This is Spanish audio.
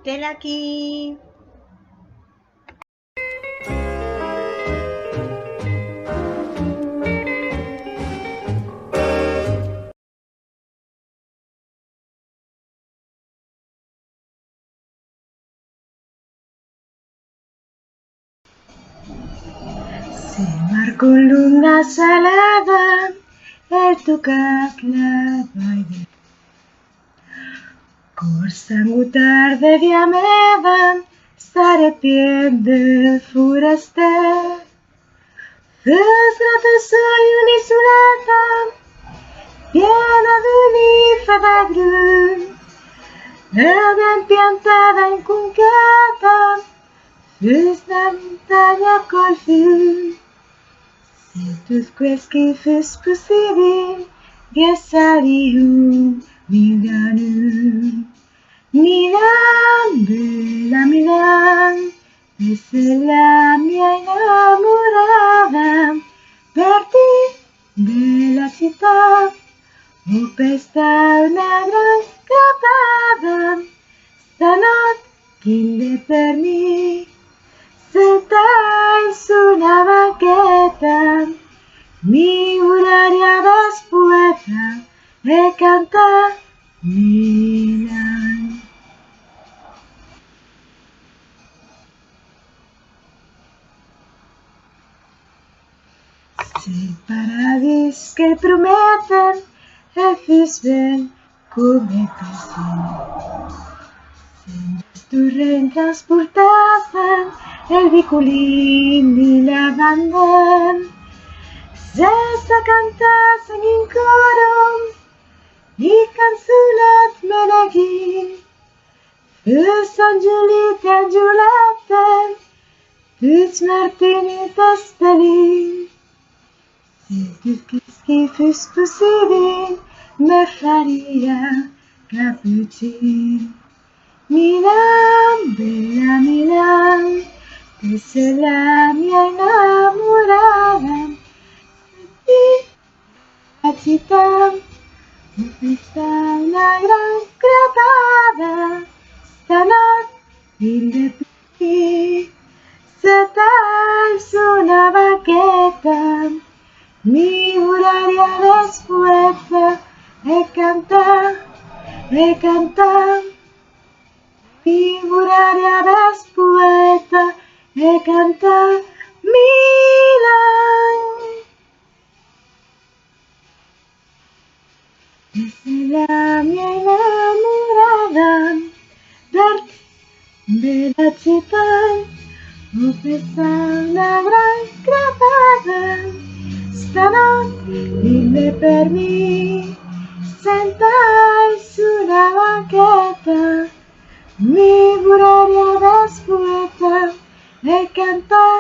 Estela aquí. Se mar con luna salada, el tocat la baia. Corsa tarde via meva, stare pien del foraster. Desgrata soy un'isolata, piena d'unife d'agrum, e ben piantada in concata, fes la montagna col fium. Si tot quels que fes possible, viassarium Milanum. Milan, bella Milan, es la mia innamorata, per ti, bella città, ho pesta una gran scappata, stanotte chille per me, sentai su una banchetta, mi volaria despueta e canta Milan. Se il paradis che prometen è fes ben come così, se torrent transportaven el vicolin i la banda, sense cantassen in coro i cançonet meneghi, fes Angelit e Angioleta, tuts Martini e Tastelin. Si tot que fes possible, me faria cappuccino. Milan, bella Milan, es la mia innamorata, la città, questa una gran crepata, stanotte il qui, se stai su una banchetta, mi volaria después e cantar, mi volaria después e cantar Milan. Es la mia innamorata, bella città, ho presa una gran crepata, stanotte dille per me, sentai su una banchetta, mi volaria después e cantar